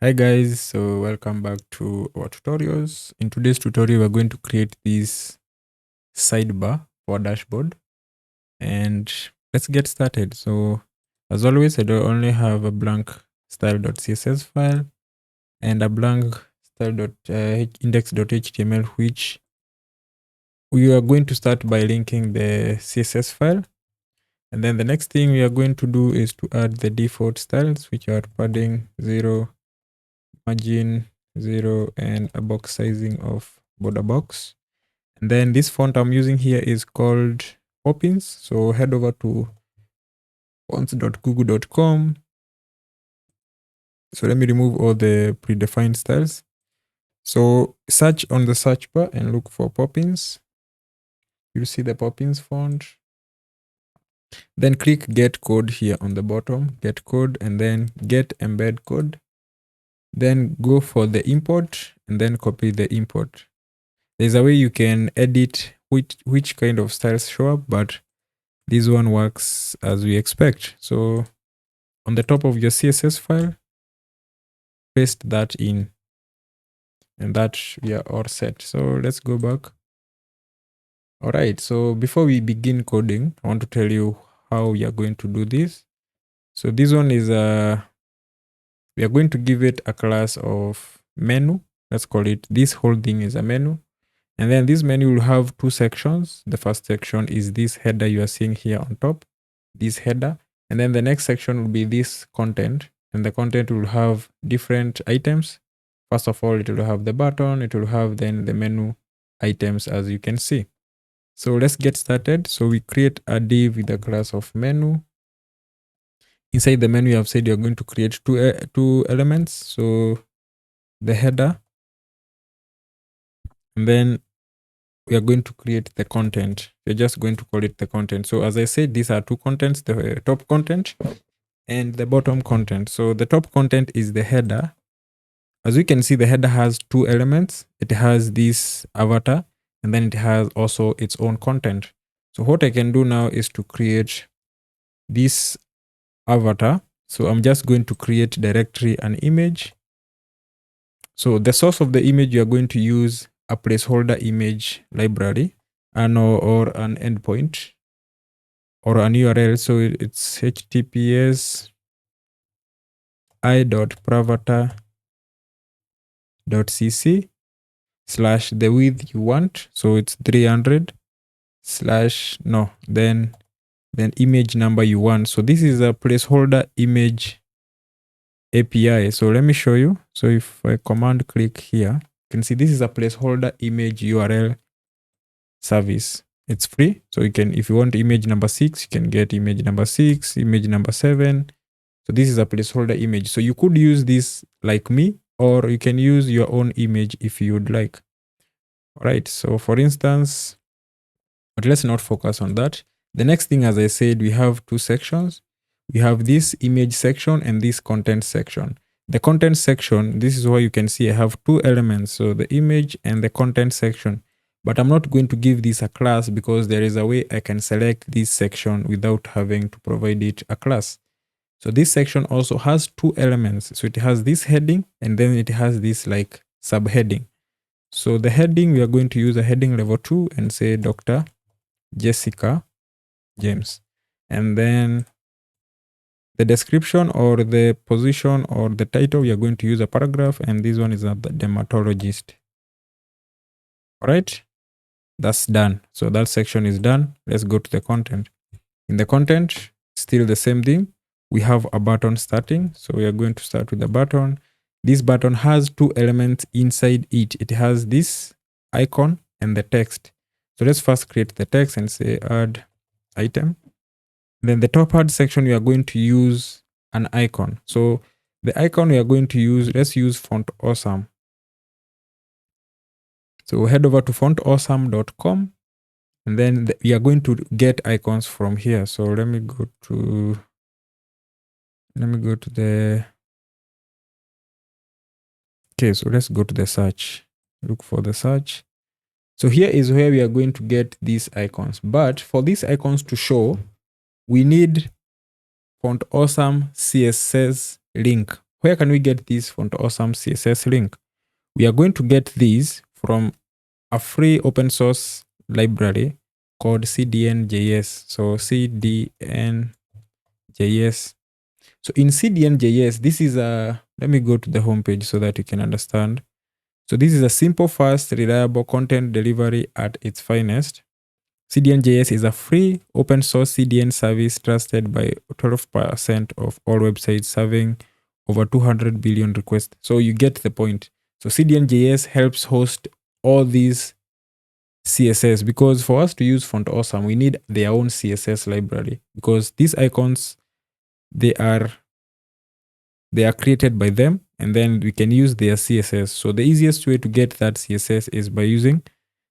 Hi guys, so welcome back to our tutorials. In today's tutorial, we're going to create this sidebar for dashboard, and let's get started. So as always, I do only have a blank style.css file and a blank style.index.html, which we are going to start by linking the CSS file. And then the next thing we are going to do is to add the default styles, which are padding 0, margin 0, and a box sizing of border box. And then this font I'm using here is called Poppins. So head over to fonts.google.com. So let me remove all the predefined styles. So search on the search bar and look for Poppins. You'll see the Poppins font. Then click get code here on the bottom, get code, and then get embed code. Then go for the import and then copy the import. There's a way you can edit which kind of styles show up, but this one works as we expect. So on the top of your CSS file, paste that in, and that we are all set. So let's go back. All right, so before we begin coding, I want to tell you how we are going to do this. So this one is we are going to give it a class of menu. Let's call it, this whole thing is a menu. And then this menu will have two sections. The first section is this header you are seeing here on top, this header. And then the next section will be this content. And the content will have different items. First of all, it will have the button. It will have then the menu items, as you can see. So let's get started. So we create a div with the class of menu. Inside the menu, I've said you're going to create two elements. So the header, and then we are going to create the content. We're just going to call it the content. So as I said, these are two contents, the top content and the bottom content. So the top content is the header. As you can see, the header has two elements. It has this avatar, and then it has also its own content. So what I can do now is to create this avatar. So I'm just going to create directly an image. So the source of the image, you are going to use a placeholder image library or an endpoint or an URL. So it's https i.pravata.cc / the width you want. So it's 300 / then image number you want. So this is a placeholder image API. So let me show you. So if I command click here, you can see this is a placeholder image URL service. It's free. So you can, if you want image number 6, you can get image number 6, image number 7. So this is a placeholder image. So you could use this like me, or you can use your own image if you would like. All right. So for instance, but let's not focus on that. The next thing, as I said, we have two sections. We have this image section and this content section. The content section, this is where you can see I have two elements. So the image and the content section. But I'm not going to give this a class because there is a way I can select this section without having to provide it a class. So this section also has two elements. So it has this heading and then it has this like subheading. So the heading, we are going to use a heading level 2 and say Dr. Jessica James. And then the description or the position or the title, we are going to use a paragraph, and this one is a dermatologist. All right, that's done. So that section is done. Let's go to the content. In the content, still the same thing. We have a button starting. So we are going to start with the button. This button has two elements inside it. It has this icon and the text. So let's first create the text and say add item. Then the top add section, we are going to use an icon. So the icon we are going to use, let's use Font Awesome. So head over to fontawesome.com, and then we are going to get icons from here. So let me go to the, okay, so let's go to the search, look for the search. So here is where we are going to get these icons. But for these icons to show, we need Font Awesome CSS link. where can we get this Font Awesome CSS link? We are going to get these from a free open source library called CDN.js. So CDN.js. So in CDN.js, this is let me go to the homepage so that you can understand. So this is a simple, fast, reliable content delivery at its finest. CDN.js is a free open source CDN service trusted by 12% of all websites, serving over 200 billion requests. So you get the point. So CDN.js helps host all these CSS, because for us to use Font Awesome, we need their own CSS library, because these icons, they are created by them, and then we can use their CSS. So the easiest way to get that CSS is by using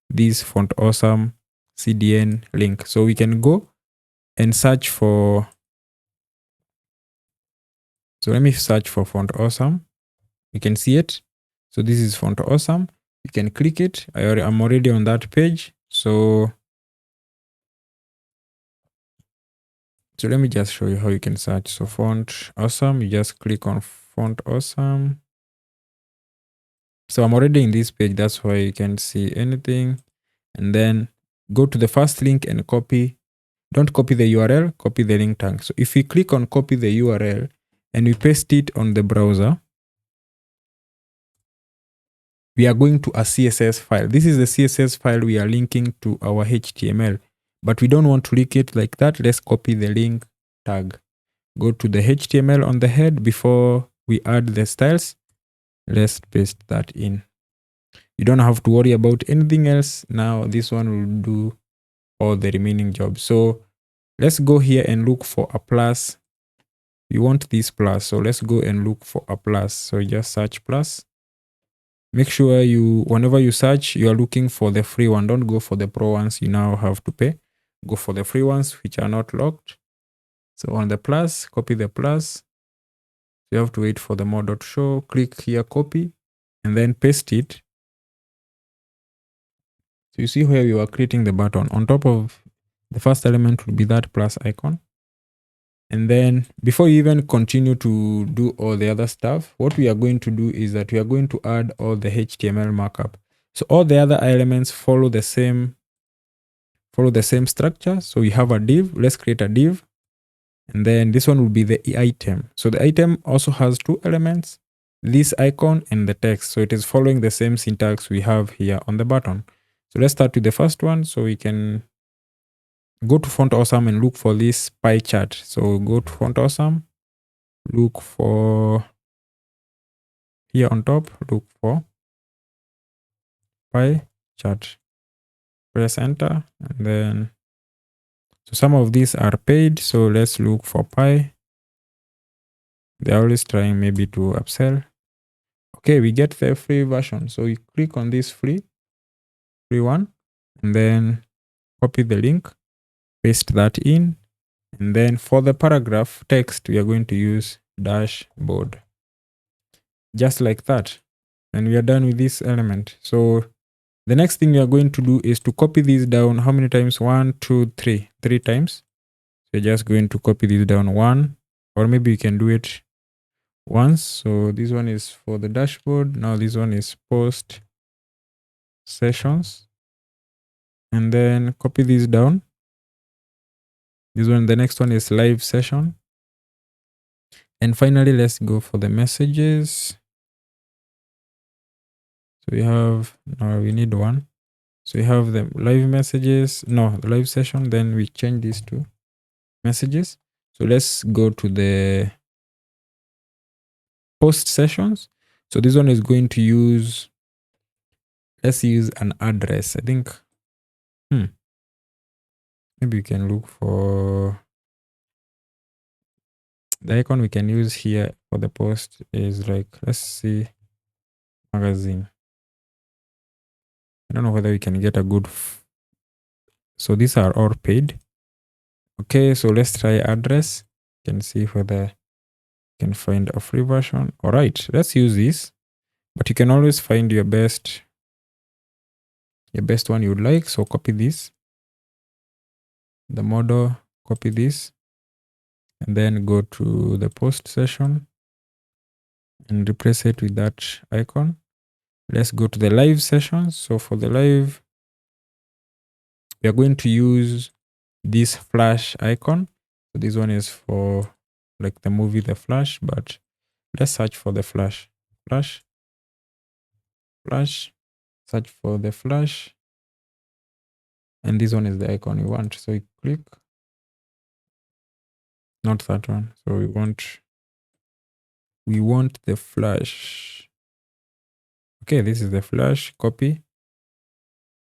this Font Awesome CDN link. So we can go and search for, so let me search for Font Awesome. You can see it. So this is Font Awesome. You can click it. I'm already on that page. So let me just show you how you can search. So Font Awesome, you just click on Font Awesome. So I'm already in this page. That's why you can't see anything. And then go to the first link and copy. Don't copy the URL, copy the link tag. So if we click on copy the URL and we paste it on the browser, we are going to a CSS file. This is the CSS file we are linking to our HTML, but we don't want to link it like that. Let's copy the link tag. Go to the HTML on the head before we add the styles. Let's paste that in. You don't have to worry about anything else. Now this one will do all the remaining jobs. So let's go here and look for a plus. We want this plus. So let's go and look for a plus. So just search plus. Make sure whenever you search, you are looking for the free one. Don't go for the pro ones you now have to pay. Go for the free ones which are not locked. So on the plus, copy the plus. You have to wait for the more.show. Click here, copy, and then paste it. So you see where you are creating the button. On top of the first element will be that plus icon. And then before you even continue to do all the other stuff, what we are going to do is that we are going to add all the HTML markup. So all the other elements follow the same structure. So we have a div. Let's create a div. And then this one will be the item. So the item also has two elements, this icon and the text. So it is following the same syntax we have here on the button. So let's start with the first one. So we can go to Font Awesome and look for this pie chart. So go to Font Awesome, look for here on top, look for pie chart. Press enter, and then so some of these are paid. So let's look for pie. They're always trying maybe to upsell. Okay, we get the free version. So you click on this free one, and then copy the link, paste that in, and then for the paragraph text, we are going to use dashboard. Just like that. And we are done with this element. So the next thing we are going to do is to copy these down. How many times? 1, 2, 3. 3 times. So you're just going to copy this down 1, or maybe you can do it once. So this one is for the dashboard. Now this one is post sessions. And then copy this down. This one, the next one is live session. And finally, let's go for the messages. So we have, no, we need one. So we have the live messages, no, the live session. Then we change this to messages. So let's go to the post sessions. So this one is going to use, let's use an address. I think, maybe you can look for the icon we can use here for the post is like, let's see, magazine. I don't know whether we can get a good, so these are all paid. Okay, so let's try address. You can see whether you can find a free version. All right, let's use this, but you can always find your best one you'd like. So copy this, the model, copy this, and then go to the post session. and replace it with that icon. Let's go to the live sessions. So for the live, we are going to use this flash icon. So this one is for like the movie The Flash, but let's search for the flash. Flash, search for the flash. And this one is the icon we want. So you click, not that one. So we want the flash. Okay, this is the flash. Copy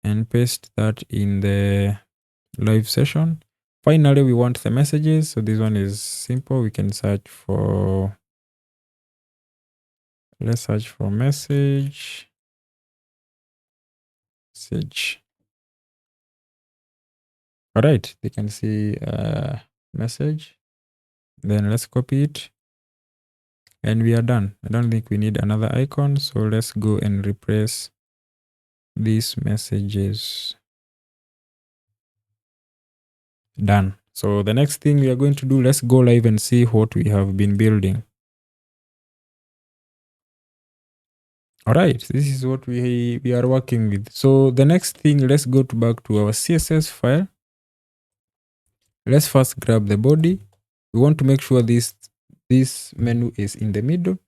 and paste that in the live session. Finally, we want the messages. So this one is simple. We can search for, let's search for message. All right, they can see message. Then let's copy it. And we are done. I don't think we need another icon. So let's go and replace these messages. Done. So the next thing we are going to do, let's go live and see what we have been building. All right, this is what we are working with. So the next thing, let's go back to our CSS file. Let's first grab the body. We want to make sure this menu is in the middle.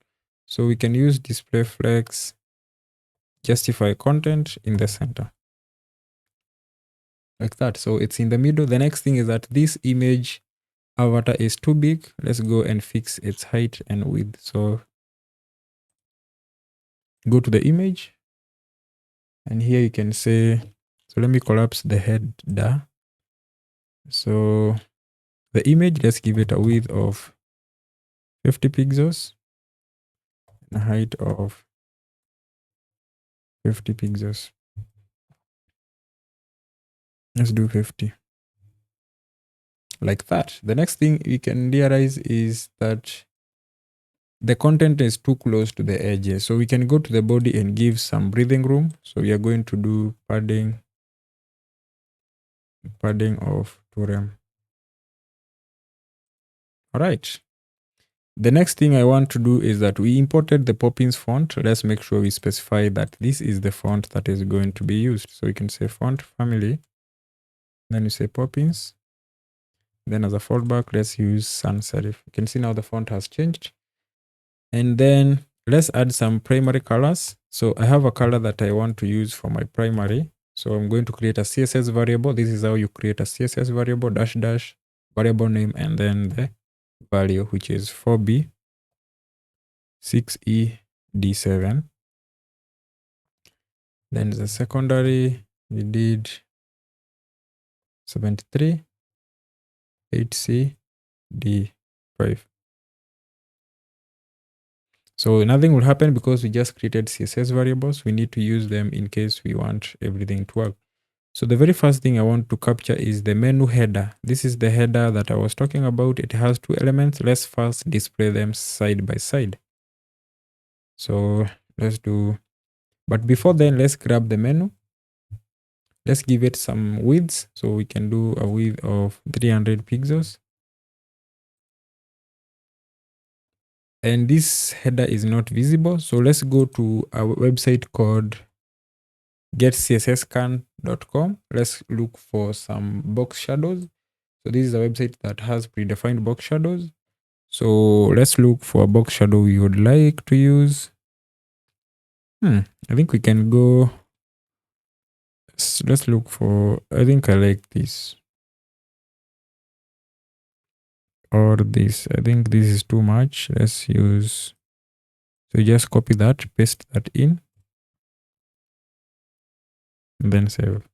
So we can use display flex, justify content in the center. Like that. So it's in the middle. The next thing is that this image avatar is too big. Let's go and fix its height and width. So go to the image. And here you can say, so let me collapse the header. So the image, let's give it a width of 50 pixels and a height of 50 pixels. Let's do 50. Like that. The next thing we can realize is that the content is too close to the edges. So we can go to the body and give some breathing room. So we are going to do padding of 2 rem. All right. The next thing I want to do is that we imported the Poppins font. Let's make sure we specify that this is the font that is going to be used. So we can say font family. Then you say Poppins. Then as a fallback, let's use sans serif. You can see now the font has changed. And then let's add some primary colors. So I have a color that I want to use for my primary. So I'm going to create a CSS variable. This is how you create a CSS variable, -- variable name, and then the value, which is 4b 6e d7. Then the secondary, we did 73 8c d5. So nothing will happen because we just created CSS variables. We need to use them in case we want everything to work. So the very first thing I want to capture is the menu header. This is the header that I was talking about. It has 2 elements. Let's first display them side by side. So let's do, but before then, let's grab the menu. Let's give it some widths. So we can do a width of 300 pixels. And this header is not visible. So let's go to our website called getcsscan.com. Let's look for some box shadows. So this is a website that has predefined box shadows. So let's look for a box shadow we would like to use. I think we can go, let's look for, I think I like this. Or this, I think this is too much. Let's use, so just copy that, paste that in, and then save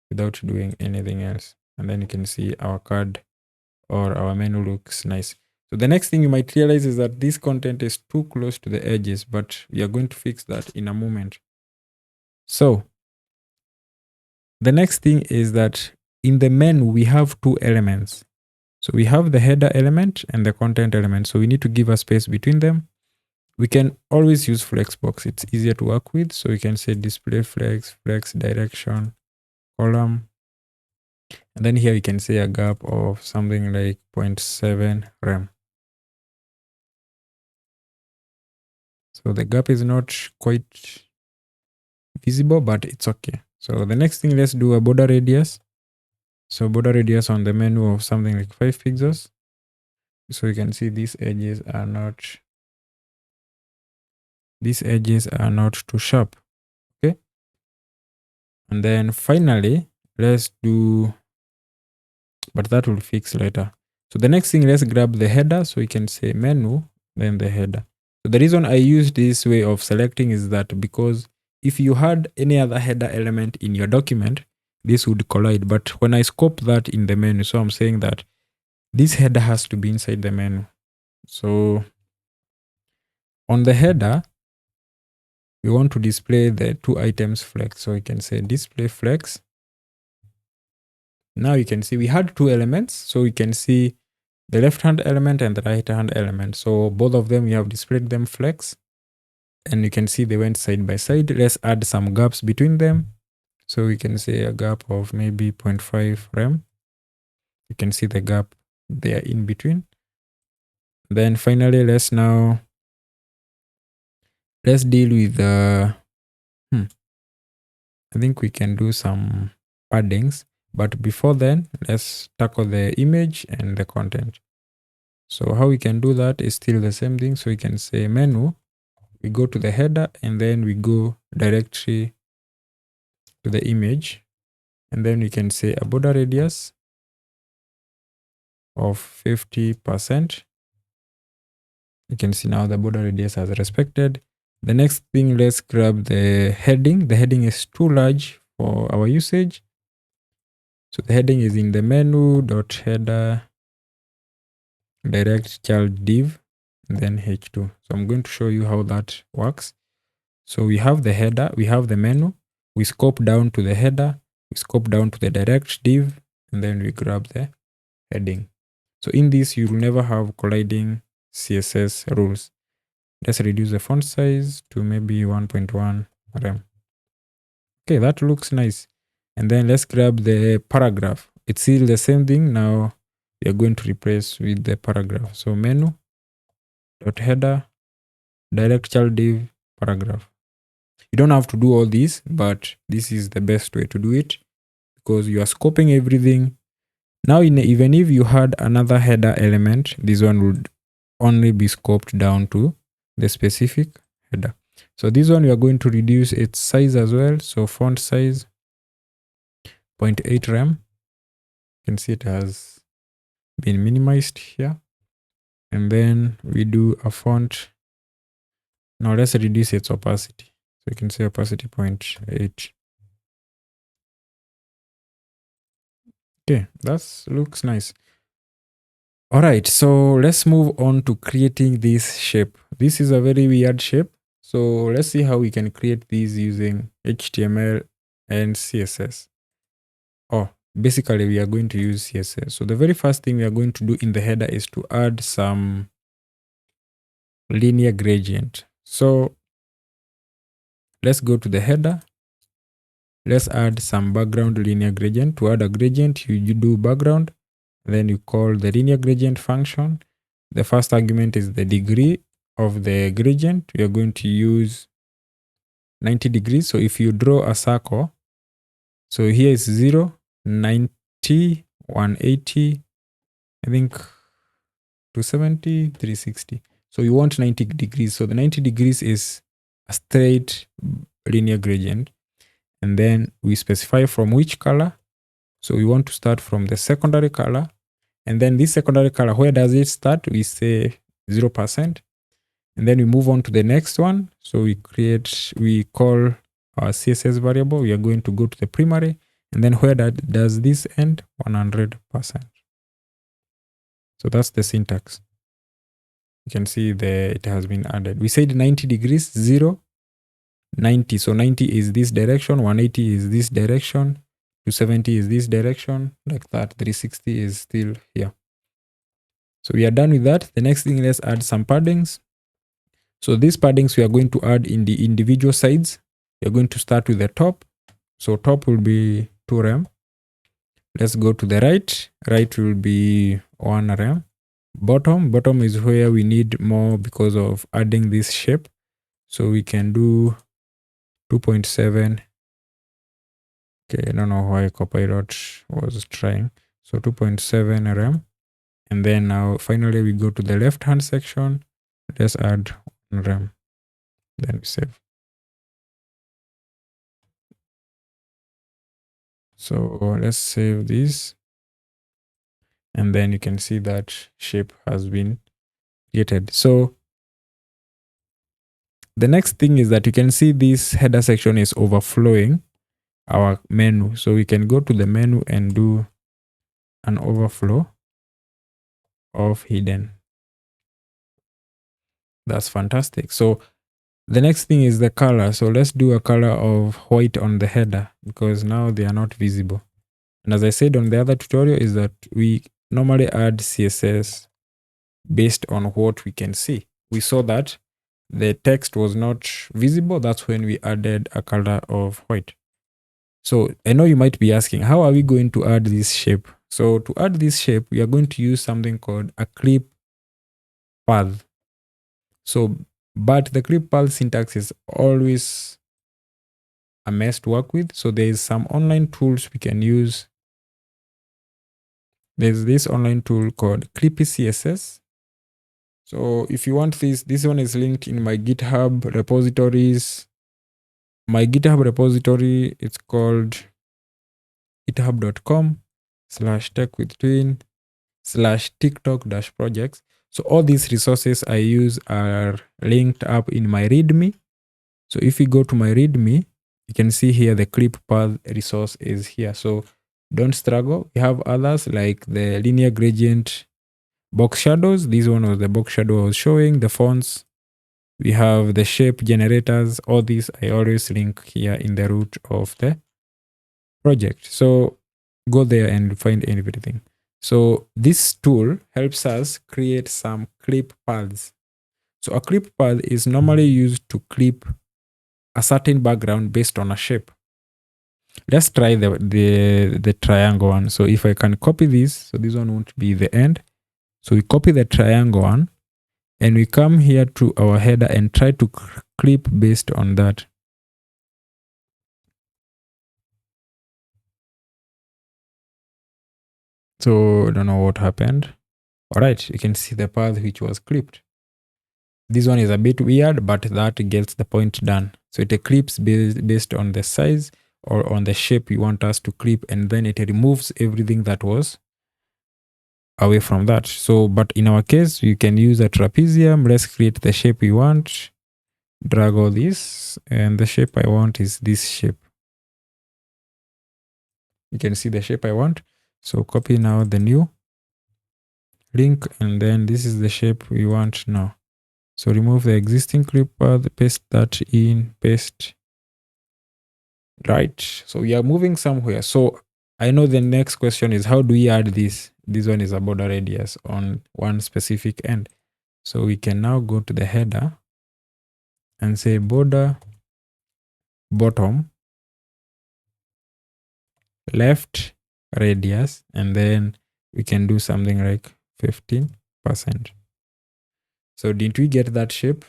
without doing anything else. And then you can see our card or our menu looks nice. So the next thing you might realize is that this content is too close to the edges, but we are going to fix that in a moment. So the next thing is that in the menu, we have 2 elements. So we have the header element and the content element. So we need to give a space between them. We can always use flexbox. It's easier to work with. So we can say display flex direction, column. And then here we can say a gap of something like 0.7 rem. So the gap is not quite visible, but it's okay. So the next thing, let's do a border radius. So border radius on the menu of something like 5 pixels. So you can see these edges are not too sharp. Okay. And then finally, let's do, but that will fix later. So the next thing, let's grab the header. So we can say menu, then the header. So the reason I use this way of selecting is that because if you had any other header element in your document, this would collide. But when I scope that in the menu, so I'm saying that this header has to be inside the menu. So on the header, we want to display the 2 items flex. So we can say display flex. Now you can see we had 2 elements. So we can see the left hand element and the right hand element. So both of them, we have displayed them flex. And you can see they went side by side. Let's add some gaps between them. So we can say a gap of maybe 0.5 rem. You can see the gap there in between. Then finally, let's deal with I think we can do some paddings, but before then, let's tackle the image and the content. So how we can do that is still the same thing. So we can say menu, we go to the header, and then we go directly to the image. And then we can say a border radius of 50%. You can see now the border radius has respected. The next thing, let's grab the heading. The heading is too large for our usage. So the heading is in the menu.header direct child div, and then h2. So I'm going to show you how that works. So we have the header, we have the menu, we scope down to the header, we scope down to the direct div, and then we grab the heading. So in this, you will never have colliding CSS rules. Let's reduce the font size to maybe 1.1 rem. Okay, that looks nice. And then let's grab the paragraph. It's still the same thing. Now we are going to replace with the paragraph. So menu dot header direct child div paragraph. You don't have to do all this, but this is the best way to do it because you are scoping everything. Now, even if you had another header element, this one would only be scoped down to the specific header. So this one, we are going to reduce its size as well. So font size 0.8 rem. You can see it has been minimized here. And then we do a font. Now let's reduce its opacity. So you can say opacity 0.8. Okay, that looks nice. All right, so let's move on to creating this shape. This is a very weird shape. So let's see how we can create these using HTML and CSS. Oh, basically we are going to use CSS. So the very first thing we are going to do in the header is to add some linear gradient. So let's go to the header. Let's add some background linear gradient. To add a gradient, you do background. Then you call the linear gradient function. The first argument is the degree of the gradient. We are going to use 90 degrees. So if you draw a circle, so here is 0, 90, 180, I think 270, 360. So you want 90 degrees. So the 90 degrees is a straight linear gradient. And then we specify from which color. So we want to start from the secondary color. And then this secondary color, where does it start? We say 0%. And then we move on to the next one. So we call our CSS variable. We are going to go to the primary. And then where does this end? 100%. So that's the syntax. You can see it has been added. We said 90 degrees, 0, 90. So 90 is this direction, 180 is this direction, 270 is this direction, like that. 360 is still here. So we are done with that. The next thing, let's add some paddings. So these paddings we are going to add in the individual sides. We are going to start with the top. So top will be 2 rem. Let's go to the right. Right will be 1 rem. Bottom is where we need more because of adding this shape. So we can do 2.7. Okay, I don't know why Copilot was trying. So 2.7 RAM. And then now finally we go to the left hand section. Let's add 1 RAM. Then we save. So let's save this. And then you can see that shape has been created. So the next thing is that you can see this header section is overflowing our menu. So we can go to the menu and do an overflow of hidden. That's fantastic. So the next thing is the color. So let's do a color of white on the header because now they are not visible. And as I said on the other tutorial is that we normally add CSS based on what we can see. We saw that the text was not visible. That's when we added a color of white. So I know you might be asking, how are we going to add this shape? So to add this shape, we are going to use something called a clip path. So, but the clip path syntax is always a mess to work with. So there is some online tools we can use. There's this online tool called Clippy CSS. So if you want this one is linked in my GitHub repositories. My GitHub repository, it's called github.com/TechWithTwin/TikTok-projects. So all these resources I use are linked up in my README. So if you go to my README, you can see here the clip path resource is here. So don't struggle. We have others like the linear gradient box shadows. This one was the box shadow I was showing, the fonts. We have the shape generators. All these I always link here in the root of the project. So go there and find everything. So this tool helps us create some clip paths. So a clip path is normally used to clip a certain background based on a shape. Let's try the triangle one. So if I can copy this, so this one won't be the end. So we copy the triangle one and we come here to our header and try to clip based on that. So I don't know what happened. All right, you can see the path which was clipped. This one is a bit weird, but that gets the point done. So it clips based on the size or on the shape you want us to clip, and then it removes everything that was away from that. So, but in our case, you can use a trapezium. Let's create the shape we want. Drag all this, and the shape I want is this shape. You can see the shape I want. So copy now the new link, and then this is the shape we want now. So remove the existing clip path, paste that in, paste. Right. So we are moving somewhere. So I know the next question is how do we add this? This one is a border radius on one specific end. So we can now go to the header and say border bottom left radius, and then we can do something like 15%. So didn't we get that shape?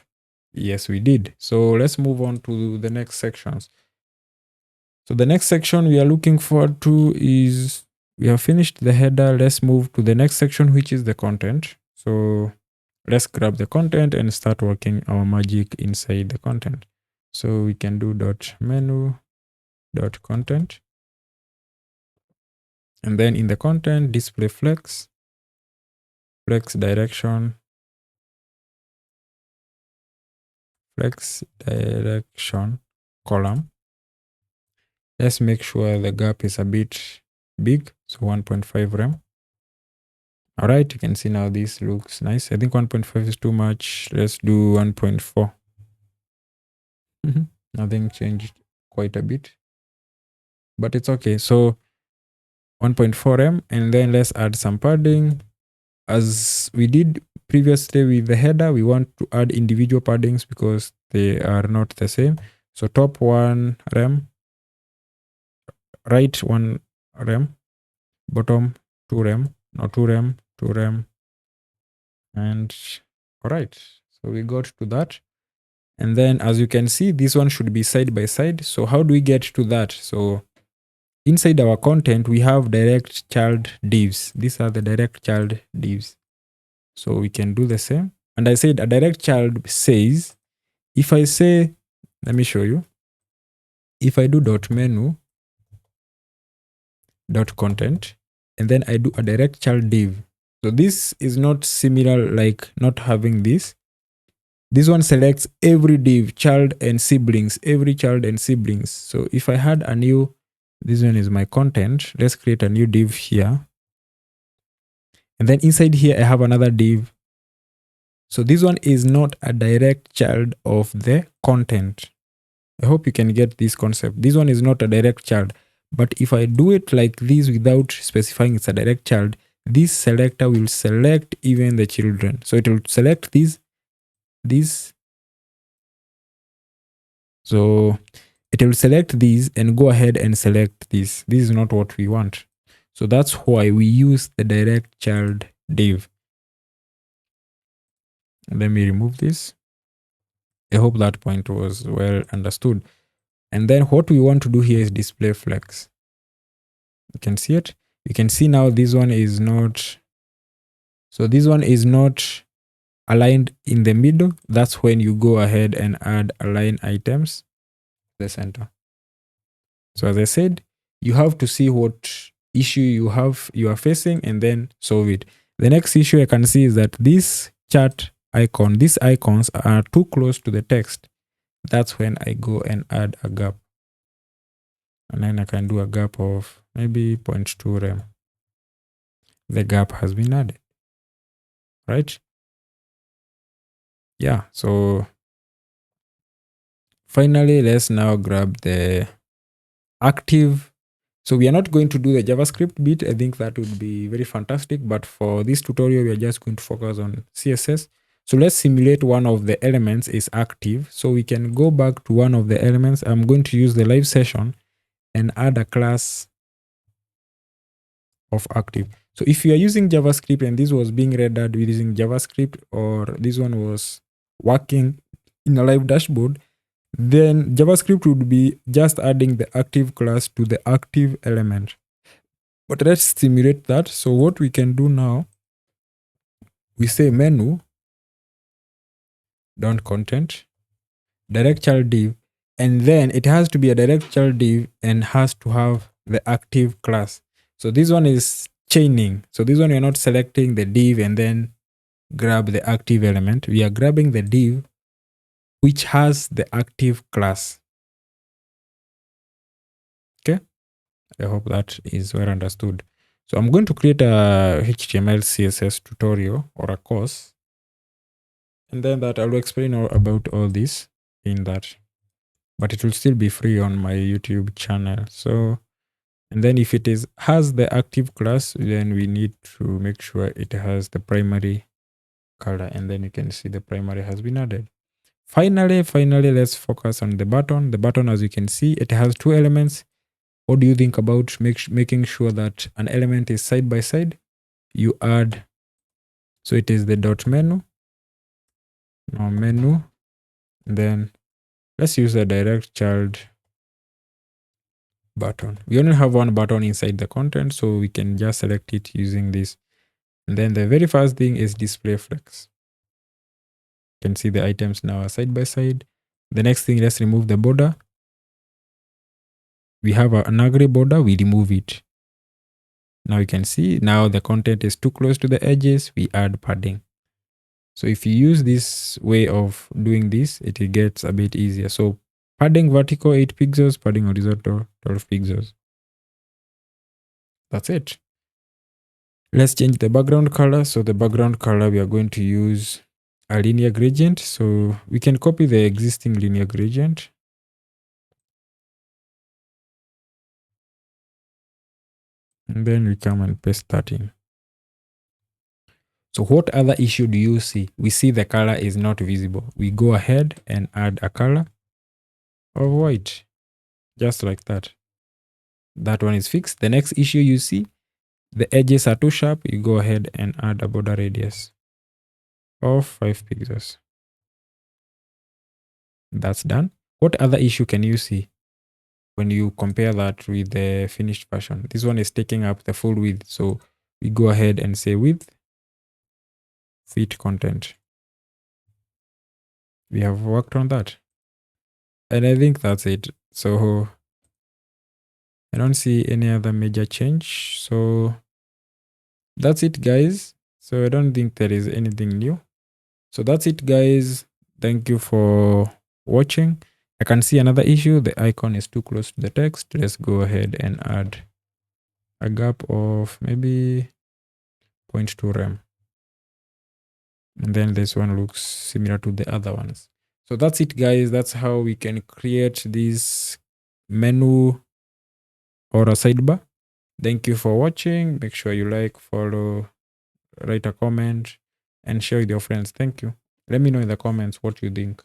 Yes, we did. So let's move on to the next sections. So the next section we are looking forward to is we have finished the header. Let's move to the next section, which is the content. So let's grab the content and start working our magic inside the content. So we can do .menu.content. And then in the content, display flex direction, column. Let's make sure the gap is a bit big. So 1.5 rem. All right, you can see now this looks nice. I think 1.5 is too much. Let's do 1.4. Nothing changed quite a bit, but it's okay. So 1.4 m, and then let's add some padding. As we did previously with the header, we want to add individual paddings because they are not the same. So top 1 rem, right 1 rem, bottom 2 rem, no 2 rem, 2 rem, and all right. So we got to that. And then as you can see, this one should be side by side. So how do we get to that? So inside our content, we have direct child divs. These are the direct child divs. So we can do the same. And I said a direct child says, if I say, let me show you. If I do dot menu dot content, and then I do a direct child div. So this is not similar like not having this. This one selects every div, child and siblings, every child and siblings. So if I had a new, this one is my content. Let's create a new div here. And then inside here, I have another div. So this one is not a direct child of the content. I hope you can get this concept. This one is not a direct child. But if I do it like this without specifying it's a direct child, this selector will select even the children. So it will select this. So it will select these and go ahead and select this. This is not what we want. So that's why we use the direct child div. Let me remove this. I hope that point was well understood. And then what we want to do here is display flex. You can see it. You can see now this one is not. So this one is not aligned in the middle. That's when you go ahead and add align items to the center. So as I said, you have to see what issue you are facing and then solve it. The next issue I can see is that this chart icon, these icons are too close to the text. That's when I go and add a gap. And then I can do a gap of maybe 0.2 rem. The gap has been added, right? Yeah, so finally, let's now grab the active. So we are not going to do the JavaScript bit. I think that would be very fantastic. But for this tutorial, we are just going to focus on CSS. So let's simulate one of the elements is active. So we can go back to one of the elements. I'm going to use the live session and add a class of active. So if you are using JavaScript and this was being rendered using JavaScript, or this one was working in a live dashboard, then JavaScript would be just adding the active class to the active element. But let's simulate that. So what we can do now, we say menu, dot content, direct child div, and then it has to be a direct child div and has to have the active class. So this one is chaining. So this one, we're not selecting the div and then grab the active element. We are grabbing the div which has the active class. Okay. I hope that is well understood. So I'm going to create a HTML CSS tutorial or a course. And then that I will explain about all this in that. But it will still be free on my YouTube channel. So, and then if it has the active class, then we need to make sure it has the primary color. And then you can see the primary has been added. Finally, let's focus on the button. The button, as you can see, it has two elements. What do you think about making sure that an element is side by side? You add, so it is the dot menu, now menu, then let's use the direct child button. We only have one button inside the content, so we can just select it using this. And then the very first thing is display flex. You can see the items now are side by side. The next thing, let's remove the border. We have an ugly border, we remove it. Now you can see now the content is too close to the edges, we add padding. So if you use this way of doing this, it gets a bit easier. So padding vertical 8 pixels, padding horizontal 12 pixels. That's it. Let's change the background color. So the background color, we are going to use a linear gradient. So we can copy the existing linear gradient. And then we come and paste that in. So what other issue do you see? We see the color is not visible. We go ahead and add a color of white, just like that. That one is fixed. The next issue you see, the edges are too sharp. You go ahead and add a border radius of 5 pixels. That's done. What other issue can you see when you compare that with the finished version? This one is taking up the full width. So we go ahead and say width, fit content. We have worked on that. And I think that's it. So I don't see any other major change. So that's it, guys. So I don't think there is anything new. So that's it, guys. Thank you for watching. I can see another issue. The icon is too close to the text. Let's go ahead and add a gap of maybe 0.2 rem. And then this one looks similar to the other ones. So that's it, guys. That's how we can create this menu or a sidebar. Thank you for watching. Make sure you like, follow, write a comment, and share with your friends. Thank you. Let me know in the comments what you think.